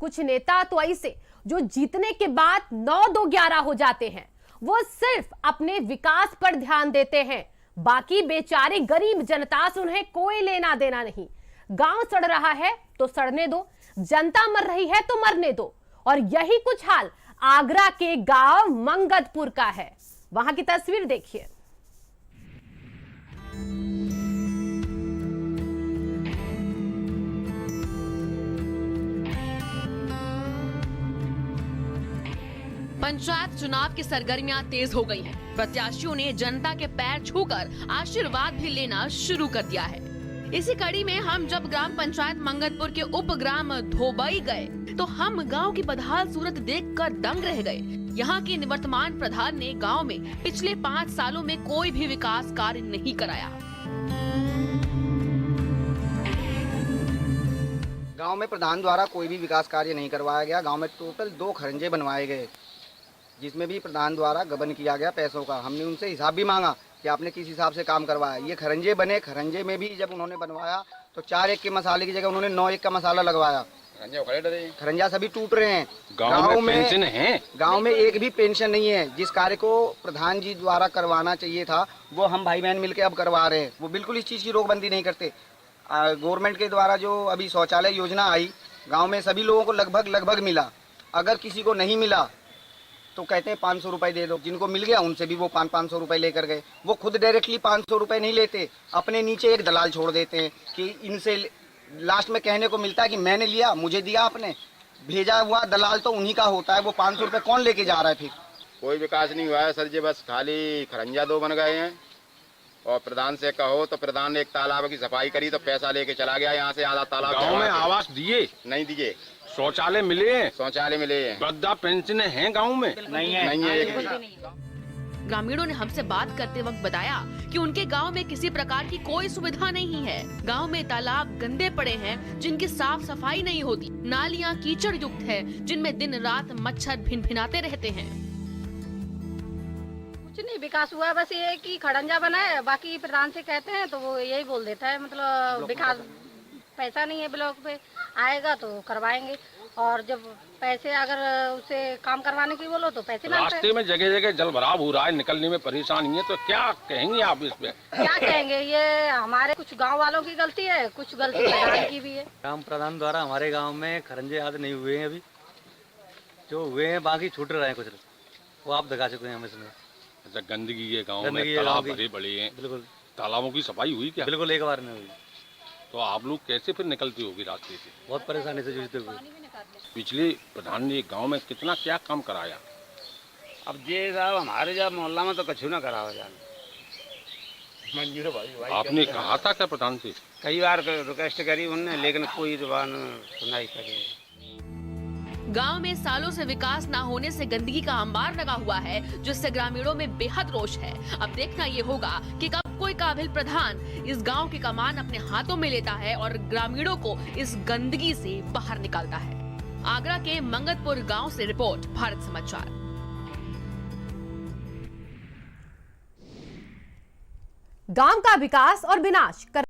कुछ नेता तो ऐसे जो जीतने के बाद 9-2-11 हो जाते हैं। वो सिर्फ अपने विकास पर ध्यान देते हैं, बाकी बेचारे गरीब जनता से उन्हें कोई लेना देना नहीं। गांव सड़ रहा है तो सड़ने दो, जनता मर रही है तो मरने दो। और यही कुछ हाल आगरा के गांव मंगतपुर का है। वहां की तस्वीर देखिए। पंचायत चुनाव की सरगर्मियां तेज हो गई हैं। प्रत्याशियों ने जनता के पैर छूकर आशीर्वाद भी लेना शुरू कर दिया है। इसी कड़ी में हम जब ग्राम पंचायत मंगतपुर के उपग्राम धोबई गए तो हम गांव की बदहाल सूरत देखकर दंग रह गए। यहाँ के निवर्तमान प्रधान ने गांव में पिछले 5 सालों में कोई भी विकास कार्य नहीं कराया। गांव में प्रधान द्वारा कोई भी विकास कार्य नहीं करवाया गया। गांव में टोटल 2 खरंजे बनवाए गए, जिसमें भी प्रधान द्वारा गबन किया गया पैसों का। हमने उनसे हिसाब भी मांगा कि आपने किस हिसाब से काम करवाया। ये खरंजे बने, खरंजे में भी जब उन्होंने बनवाया तो 4 एक के मसाले की जगह उन्होंने 9 एक का मसाला लगवाया। खरंजा सभी टूट रहे हैं। गांव में एक भी पेंशन नहीं है। जिस कार्य को प्रधान जी द्वारा करवाना चाहिए था वो हम भाई बहन मिलकर अब करवा रहे हैं। वो बिल्कुल इस चीज़ की रोकबंदी नहीं करते। गवर्नमेंट के द्वारा जो अभी शौचालय योजना आई, गाँव में सभी लोगों को लगभग मिला। अगर किसी को नहीं मिला तो कहते हैं 500 रुपये दे दो। जिनको मिल गया उनसे भी वो 500 रुपये लेकर गए। वो खुद डायरेक्टली 500 रुपये नहीं लेते, अपने नीचे एक दलाल छोड़ देते हैं कि इनसे लास्ट में कहने को मिलता है कि मैंने लिया, मुझे दिया, आपने भेजा हुआ दलाल तो उन्हीं का होता है। वो 500 रुपये कौन लेके जा रहा है? फिर कोई विकास नहीं हुआ है सर जी, बस खाली खरंजा 2 बन गए हैं। और प्रधान से कहो तो प्रधान ने एक तालाब की सफाई करी तो पैसा लेके चला गया। यहाँ से आधा तालाब गाँव में आवास दिए नहीं दिए, शौचालय मिले हैं, शौचालय मिले हैं, वृद्धा पेंशन हैं गांव में नहीं है एक भी। ग्रामीणों ने हमसे बात करते वक्त बताया कि उनके गांव में किसी प्रकार की कोई सुविधा नहीं है। गांव में तालाब गंदे पड़े हैं जिनकी साफ सफाई नहीं होती। नालियां कीचड़ युक्त है जिनमें दिन रात मच्छर भिनभिनाते रहते हैं। कुछ नहीं विकास हुआ, बस ये कि खड़ंजा बना है। बाकी प्रधान से कहते हैं तो वो यही बोल देता है, मतलब विकास पैसा नहीं है। ब्लॉक पे आएगा तो करवाएंगे, और जब पैसे अगर उसे काम करवाने की बोलो तो पैसे मांगते हैं। रास्ते में जगह जगह जल भराव हो रहा है, निकलने में परेशानी है, तो क्या कहेंगे आप इस पे? क्या कहेंगे, ये हमारे कुछ गांव वालों की गलती है, कुछ गलती प्रधान की भी है। ग्राम प्रधान द्वारा हमारे गांव में खरंजे आदि नहीं हुए हैं। अभी जो हुए हैं बाकी छूट रहे हैं कुछ, वो आप दिखा चुके हैं हम इसमें। अच्छा, गंदगी है गाँव में, तालाब भरे पड़े हैं। बिल्कुल, तालाबों की सफाई हुई क्या? बिल्कुल एक बार में हुई। तो आप लोग कैसे फिर निकलते होगी रास्ते से? बहुत परेशानी से जूझते हुए। पिछले प्रधान ने गांव में कितना क्या काम कराया? अब ये साहब हमारे जब मोहल्ला में तो कछु ना करा हो जाए। आपने कहा था क्या प्रधान से? कई बार रिक्वेस्ट करी उनने, लेकिन कोई सुनाई करी। गांव में सालों से विकास न होने से गंदगी का अंबार लगा हुआ है, जिससे ग्रामीणों में बेहद रोष है। अब देखना ये होगा कि कब कोई काबिल प्रधान इस गांव की कमान अपने हाथों में लेता है और ग्रामीणों को इस गंदगी से बाहर निकालता है। आगरा के मंगतपुर गांव से रिपोर्ट, भारत समाचार। गांव का विकास और विनाश